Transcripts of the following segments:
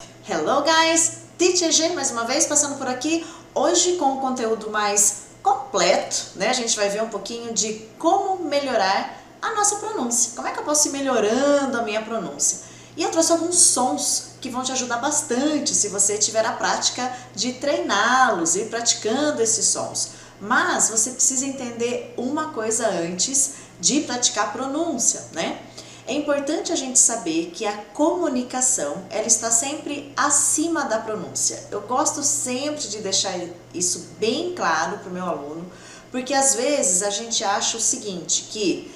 Hello guys, Teacher G mais uma vez passando por aqui, hoje com um conteúdo mais completo, né? A gente vai ver um pouquinho de como melhorar a nossa pronúncia, como é que eu posso ir melhorando a minha pronúncia. E eu trouxe alguns sons que vão te ajudar bastante se você tiver a prática de treiná-los e ir praticando esses sons. Mas você precisa entender uma coisa antes de praticar a pronúncia, né? É importante a gente saber que a comunicação, ela está sempre acima da pronúncia. Eu gosto sempre de deixar isso bem claro para o meu aluno, porque às vezes a gente acha o seguinte, que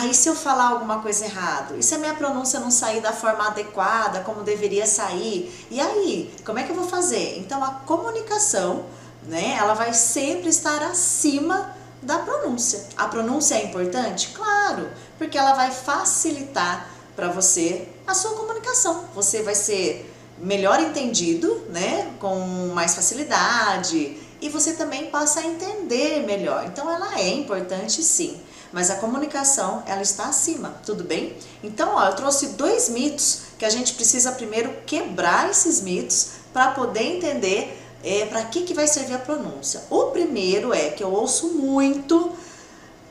e se eu falar alguma coisa errada? E se a minha pronúncia não sair da forma adequada, como deveria sair? E aí, como é que eu vou fazer? Então a comunicação, né, ela vai sempre estar acima da pronúncia. A pronúncia é importante? Claro, porque ela vai facilitar para você a sua comunicação. Você vai ser melhor entendido, né, com mais facilidade, e você também passa a entender melhor. Então ela é importante sim, mas a comunicação, ela está acima, tudo bem? Então, eu trouxe dois mitos que a gente precisa primeiro quebrar esses mitos para poder entender para que vai servir a pronúncia. O primeiro é que eu ouço muito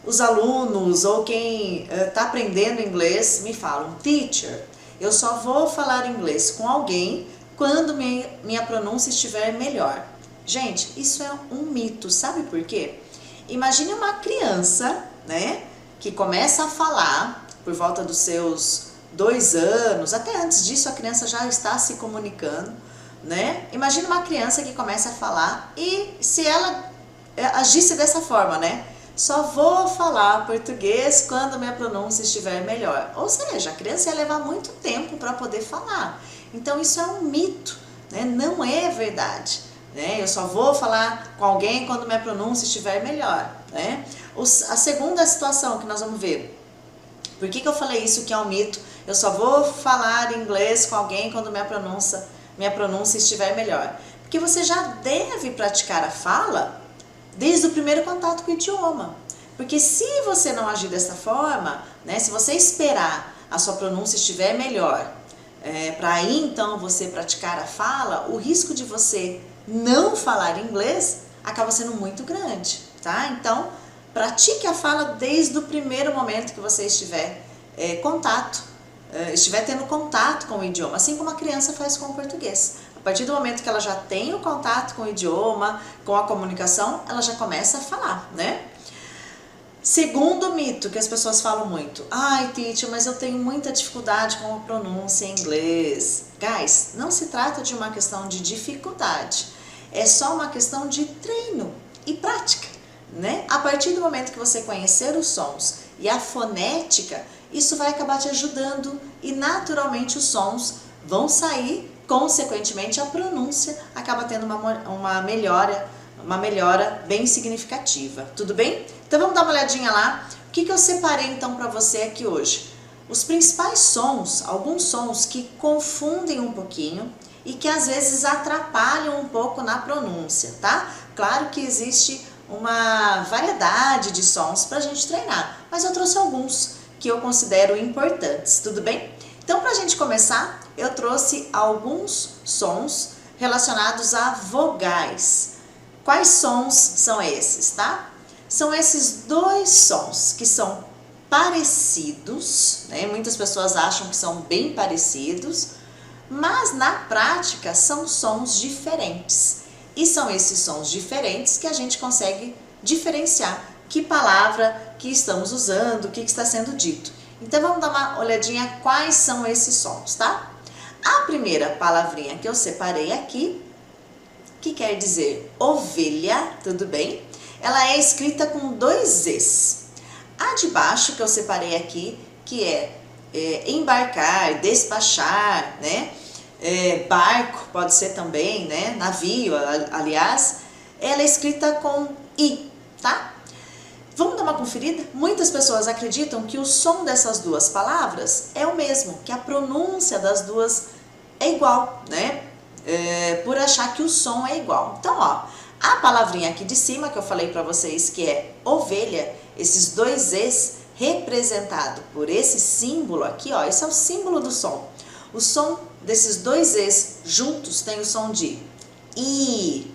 os alunos ou quem está aprendendo inglês me falam: Teacher, eu só vou falar inglês com alguém quando minha pronúncia estiver melhor. Gente, isso é um mito, sabe por quê? Imagine uma criança, né, que começa a falar por volta dos seus 2 anos, até antes disso a criança já está se comunicando, né? Imagina uma criança que começa a falar e se ela agisse dessa forma, né? Só vou falar português quando minha pronúncia estiver melhor. Ou seja, a criança ia levar muito tempo para poder falar. Então isso é um mito, né? Não é verdade, né? Eu só vou falar com alguém quando minha pronúncia estiver melhor, né? A segunda situação que nós vamos ver. Por que eu falei isso que é um mito? Eu só vou falar inglês com alguém quando minha pronúncia estiver melhor. Porque você já deve praticar a fala desde o primeiro contato com o idioma. Porque se você não agir dessa forma, né, se você esperar a sua pronúncia estiver melhor, para aí então você praticar a fala, o risco de você não falar inglês acaba sendo muito grande, tá? Então, pratique a fala desde o primeiro momento que você estiver estiver tendo contato com o idioma, assim como a criança faz com o português. A partir do momento que ela já tem o contato com o idioma, com a comunicação, ela já começa a falar, né? Segundo mito que as pessoas falam muito: ai, teacher, mas eu tenho muita dificuldade com a pronúncia em inglês. Guys, não se trata de uma questão de dificuldade, é só uma questão de treino e prática, né? A partir do momento que você conhecer os sons e a fonética, isso vai acabar te ajudando e naturalmente os sons vão sair, consequentemente a pronúncia acaba tendo uma melhora bem significativa, tudo bem? Então vamos dar uma olhadinha lá, o que eu separei então para você aqui hoje? Os principais sons, alguns sons que confundem um pouquinho e que às vezes atrapalham um pouco na pronúncia, tá? Claro que existe uma variedade de sons para a gente treinar, mas eu trouxe alguns que eu considero importantes, tudo bem? Então, para a gente começar, eu trouxe alguns sons relacionados a vogais. Quais sons são esses, tá? São esses dois sons que são parecidos, né? Muitas pessoas acham que são bem parecidos, mas na prática são sons diferentes. E são esses sons diferentes que a gente consegue diferenciar que palavra que estamos usando, o que está sendo dito. Então vamos dar uma olhadinha quais são esses sons, tá? A primeira palavrinha que eu separei aqui, que quer dizer ovelha, tudo bem? Ela é escrita com 2 Z's. A de baixo que eu separei aqui, que é embarcar, despachar, né? Barco pode ser também, né? Navio, aliás, ela é escrita com I, tá? Vamos dar uma conferida? Muitas pessoas acreditam que o som dessas duas palavras é o mesmo, que a pronúncia das duas é igual, né? Por achar que o som é igual. Então, ó, a palavrinha aqui de cima que eu falei para vocês que é ovelha, esses 2 Z's representado por esse símbolo aqui, ó, esse é o símbolo do som. O som desses dois E's juntos tem o som de I,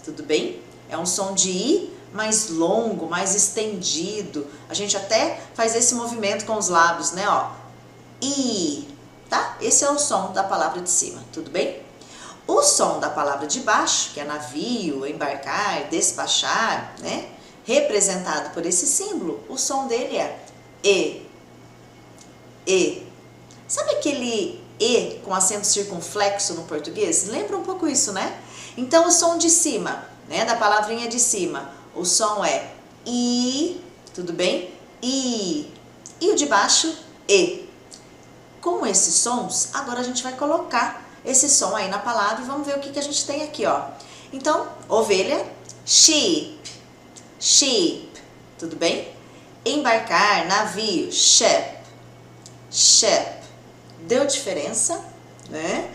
tudo bem? É um som de I mais longo, mais estendido. A gente até faz esse movimento com os lábios, né? Ó, I, tá? Esse é o som da palavra de cima, tudo bem? O som da palavra de baixo, que é navio, embarcar, despachar, né? Representado por esse símbolo, o som dele é E. E. Sabe aquele E com acento circunflexo no português? Lembra um pouco isso, né? Então, o som de cima, né? Da palavrinha de cima, o som é I, tudo bem? I. E o de baixo, E. Com esses sons, agora a gente vai colocar esse som aí na palavra e vamos ver o que a gente tem aqui, ó. Então, ovelha, sheep, sheep, tudo bem? Embarcar, navio, ship, ship. Deu diferença, né?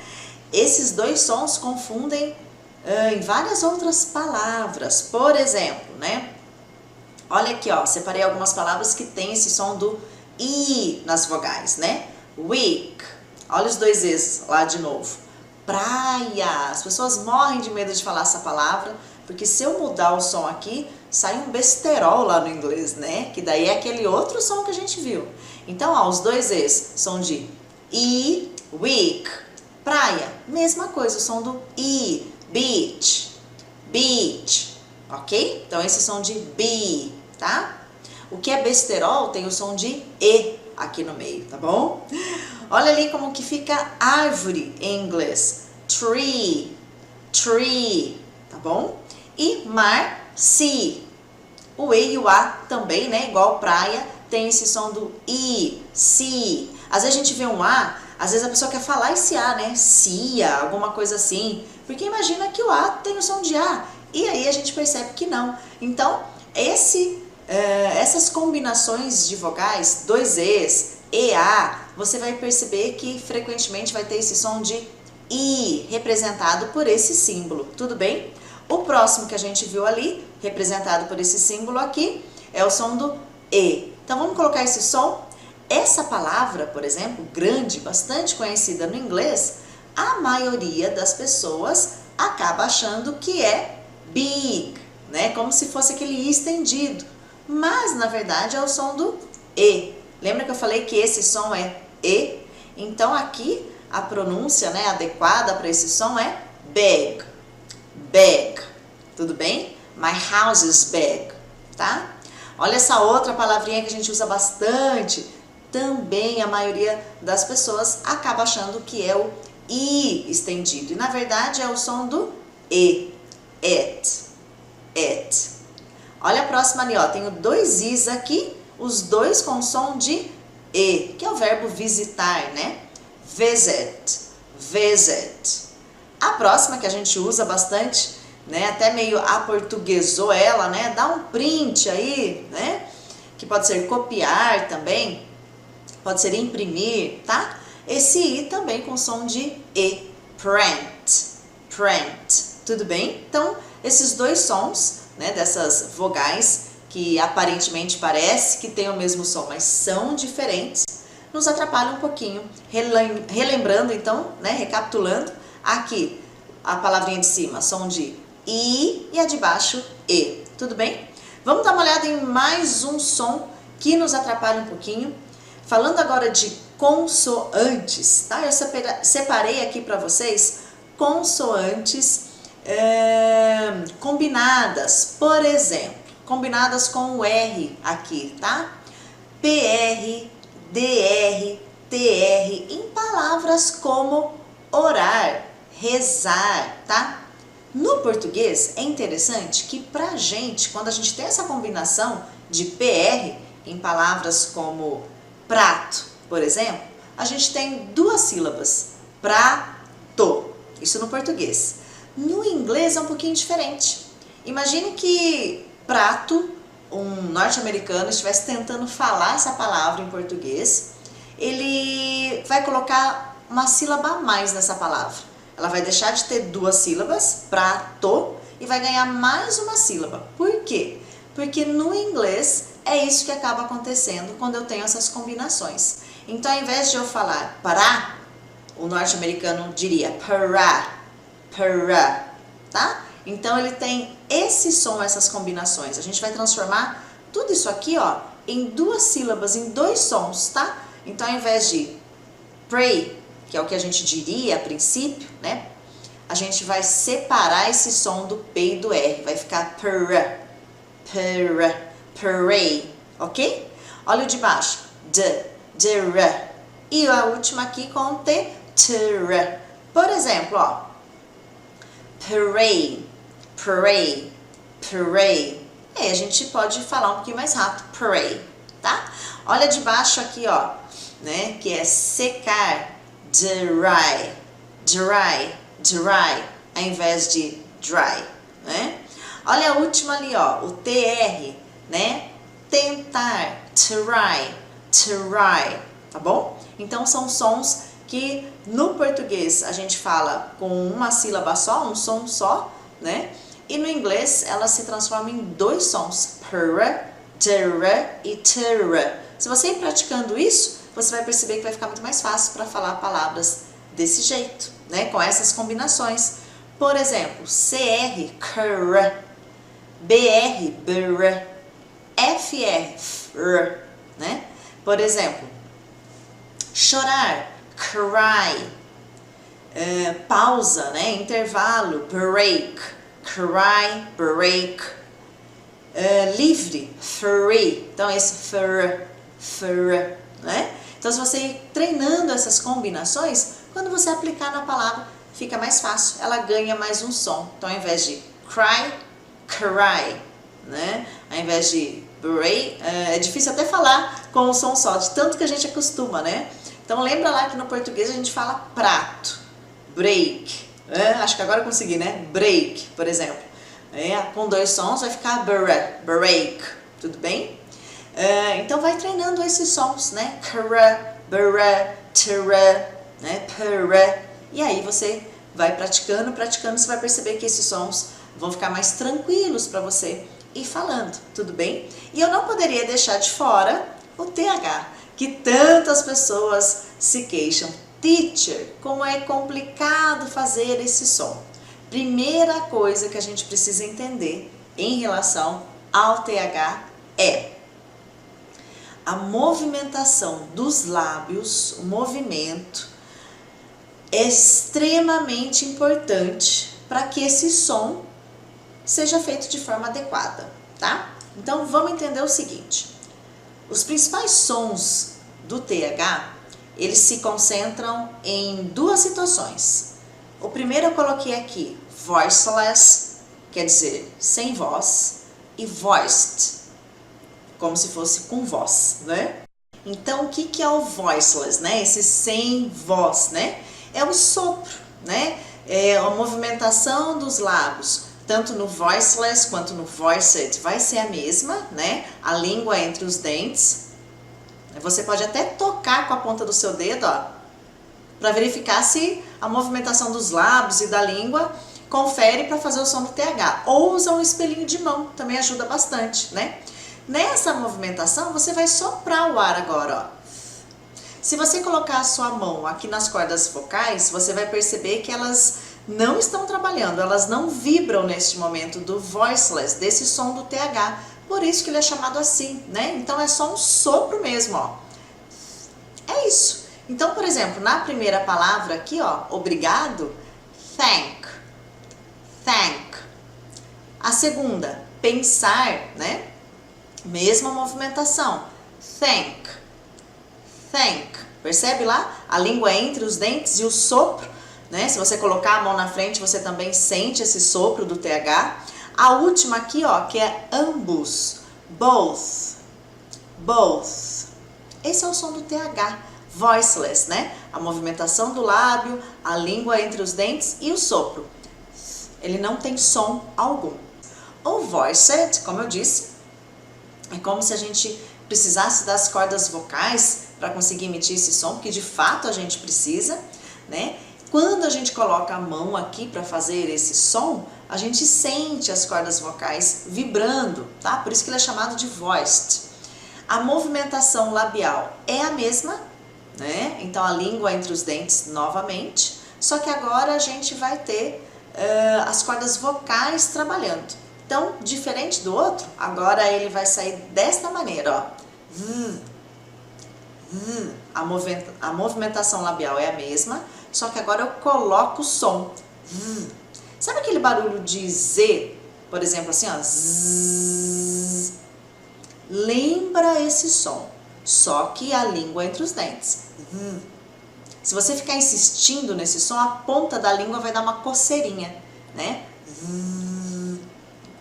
Esses dois sons confundem em várias outras palavras. Por exemplo, né? Olha aqui, ó, separei algumas palavras que tem esse som do I nas vogais, né? Week, olha os dois E's lá de novo. Praia, as pessoas morrem de medo de falar essa palavra, porque se eu mudar o som aqui, sai um besterol lá no inglês, né? Que daí é aquele outro som que a gente viu. Então, ó, os dois E's são de I, week. Praia, mesma coisa, o som do I, beach, beach, ok? Então, esse som de B, tá? O que é besterol tem o som de E aqui no meio, tá bom? Olha ali como que fica árvore em inglês. Tree, tree, tá bom? E mar, sea. O E e o A também, né? Igual praia, tem esse som do I, sea. Às vezes a gente vê um A, às vezes a pessoa quer falar esse A, né? Cia, alguma coisa assim. Porque imagina que o A tem o som de A. E aí a gente percebe que não. Então, essas combinações de vogais, dois E's, EA, você vai perceber que frequentemente vai ter esse som de I, representado por esse símbolo, tudo bem? O próximo que a gente viu ali, representado por esse símbolo aqui, é o som do E. Então vamos colocar esse som. Essa palavra, por exemplo, grande, bastante conhecida no inglês, a maioria das pessoas acaba achando que é big, né? Como se fosse aquele I estendido. Mas, na verdade, é o som do E. Lembra que eu falei que esse som é E? Então, aqui, a pronúncia, né, adequada para esse som é big. Big. Tudo bem? My house is big. Tá? Olha essa outra palavrinha que a gente usa bastante. Também a maioria das pessoas acaba achando que é o I estendido. E, na verdade, é o som do E. It. It. Olha a próxima ali, ó. Tenho dois I's aqui, os dois com som de E, que é o verbo visitar, né? Visit, visit. A próxima que a gente usa bastante, né? Até meio aportuguesou ela, né? Dá um print aí, né? Que pode ser copiar também, pode ser imprimir, tá? Esse I também com som de E. Print, print. Tudo bem? Então, esses dois sons, né, dessas vogais que aparentemente parece que tem o mesmo som, mas são diferentes, nos atrapalham um pouquinho. Relembrando então, né, recapitulando, aqui a palavrinha de cima, som de I e a de baixo, E. Tudo bem? Vamos dar uma olhada em mais um som que nos atrapalha um pouquinho. Falando agora de consoantes, tá? Eu separei aqui para vocês consoantes combinadas, por exemplo, combinadas com o R aqui, tá? PR, DR, TR, em palavras como orar, rezar, tá? No português é interessante que pra gente, quando a gente tem essa combinação de PR em palavras como prato, por exemplo, a gente tem duas sílabas, prato, isso no português. No inglês é um pouquinho diferente. Imagine que prato, um norte-americano estivesse tentando falar essa palavra em português, ele vai colocar uma sílaba a mais nessa palavra. Ela vai deixar de ter duas sílabas, prato, e vai ganhar mais uma sílaba. Por quê? Porque no inglês é isso que acaba acontecendo quando eu tenho essas combinações. Então, ao invés de eu falar para, o norte-americano diria para, para, tá? Então ele tem esse som, essas combinações. A gente vai transformar tudo isso aqui, ó, em duas sílabas, em dois sons, tá? Então ao invés de pray, que é o que a gente diria a princípio, né? A gente vai separar esse som do P e do R, vai ficar para, pray, ok? Olha o de baixo, dra. E a última aqui com T, tra. Por exemplo, ó, pray, pray, pray. Aí a gente pode falar um pouquinho mais rápido, pray, tá? Olha de baixo aqui, ó, né, que é secar, dry, dry, dry, ao invés de dry, né? Olha a última ali, ó, o TR, né? Tentar, try, try, tá bom? Então são sons que no português a gente fala com uma sílaba só, um som só, né? E no inglês ela se transforma em dois sons, para, dra e tra. Se você ir praticando isso, você vai perceber que vai ficar muito mais fácil para falar palavras desse jeito, né? Com essas combinações. Por exemplo, CR, cr, BR, br, FR, fr, né? Por exemplo, chorar, cry, pausa, né? Intervalo, break, cry, break, livre, free. Então esse fr, né? Então se você ir treinando essas combinações, quando você aplicar na palavra, fica mais fácil, ela ganha mais um som. Então ao invés de cry, cry, né? Ao invés de break, é difícil até falar com um som só, de tanto que a gente acostuma, né? Então lembra lá que no português a gente fala prato, break, acho que agora eu consegui, né? Break, por exemplo. Com dois sons vai ficar break, tudo bem? Então vai treinando esses sons, né? Kra, bra, tra, né? Para. E aí você vai praticando, você vai perceber que esses sons vão ficar mais tranquilos para você ir falando, tudo bem? E eu não poderia deixar de fora o TH, que tantas pessoas se queixam. Teacher, como é complicado fazer esse som. Primeira coisa que a gente precisa entender em relação ao TH é a movimentação dos lábios, o movimento é extremamente importante para que esse som seja feito de forma adequada, tá? Então vamos entender o seguinte, os principais sons do TH, eles se concentram em duas situações. O primeiro eu coloquei aqui, voiceless, quer dizer, sem voz, e voiced, como se fosse com voz, né? Então, o que é o voiceless, né? Esse sem voz, né? É o sopro, né? É a movimentação dos lábios, tanto no voiceless quanto no voiced, vai ser a mesma, né? A língua entre os dentes. Você pode até tocar com a ponta do seu dedo, ó, para verificar se a movimentação dos lábios e da língua confere para fazer o som do TH. Ou usa um espelhinho de mão, também ajuda bastante, né? Nessa movimentação, você vai soprar o ar agora, ó. Se você colocar a sua mão aqui nas cordas vocais, você vai perceber que elas não estão trabalhando, elas não vibram neste momento do voiceless, desse som do TH. Por isso que ele é chamado assim, né? Então é só um sopro mesmo, ó. É isso. Então, por exemplo, na primeira palavra aqui, ó, obrigado, thank, thank. A segunda, pensar, né? Mesma movimentação, thank, thank. Percebe lá? A língua entre os dentes e o sopro, né? Se você colocar a mão na frente, você também sente esse sopro do TH. A última aqui, ó, que é ambos, both, both. Esse é o som do TH, voiceless, né? A movimentação do lábio, a língua entre os dentes e o sopro. Ele não tem som algum. O voiced, como eu disse, é como se a gente precisasse das cordas vocais para conseguir emitir esse som, que de fato a gente precisa, né? Quando a gente coloca a mão aqui para fazer esse som, a gente sente as cordas vocais vibrando, tá? Por isso que ele é chamado de voiced. A movimentação labial é a mesma, né? Então a língua entre os dentes novamente, só que agora a gente vai ter as cordas vocais trabalhando. Então, diferente do outro, agora ele vai sair desta maneira, ó. A movimentação labial é a mesma, só que agora eu coloco o som. Sabe aquele barulho de Z? Por exemplo, assim, ó. Zzz. Lembra esse som, só que a língua entre os dentes. Se você ficar insistindo nesse som, a ponta da língua vai dar uma coceirinha, né?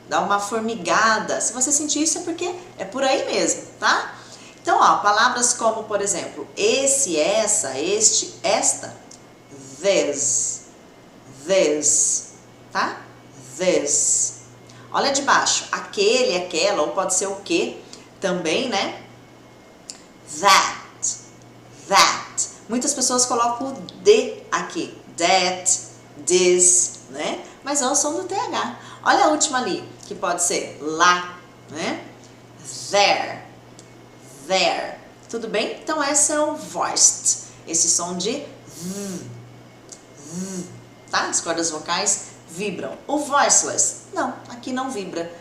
Dá uma formigada. Se você sentir isso é porque é por aí mesmo, tá? Então, ó, palavras como, por exemplo, esse, essa, este, esta, this, tá? This. Olha de baixo, aquele, aquela, ou pode ser o que também, né? That. Muitas pessoas colocam o D aqui. That, this, né? Mas é o som do TH. Olha a última ali, que pode ser lá, né? There. Tudo bem? Então esse é o voiced. Esse som de tá? As cordas vocais vibram. O voiceless, não, aqui não vibra.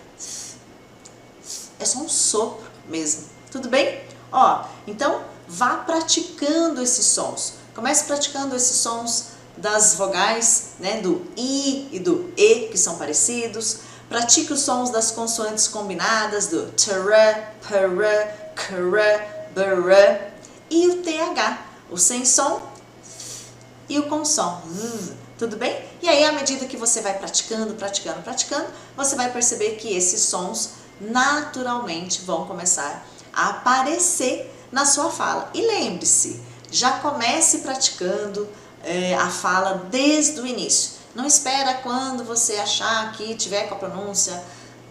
É só um sopro mesmo. Tudo bem? Ó, então vá praticando esses sons. Comece praticando esses sons das vogais, né, do I e do E, que são parecidos. Pratique os sons das consoantes combinadas, do TR, PR, CR, BR, e o TH, o sem som e o com som. Tudo bem? E aí, à medida que você vai praticando, você vai perceber que esses sons naturalmente vão começar a aparecer na sua fala. E lembre-se, já comece praticando a fala desde o início. Não espera quando você achar que tiver com a pronúncia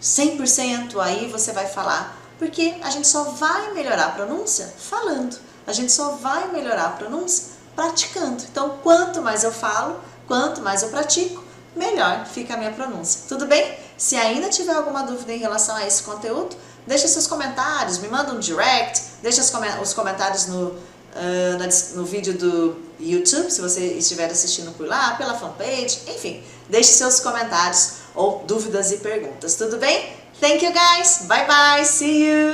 100%, aí você vai falar. Porque a gente só vai melhorar a pronúncia falando. A gente só vai melhorar a pronúncia praticando. Então, quanto mais eu falo, quanto mais eu pratico, melhor fica a minha pronúncia. Tudo bem? Se ainda tiver alguma dúvida em relação a esse conteúdo, deixa seus comentários, me manda um direct, deixa os comentários no vídeo do YouTube, se você estiver assistindo por lá, pela fanpage, enfim, deixe seus comentários ou dúvidas e perguntas, tudo bem? Thank you guys, bye bye, see you!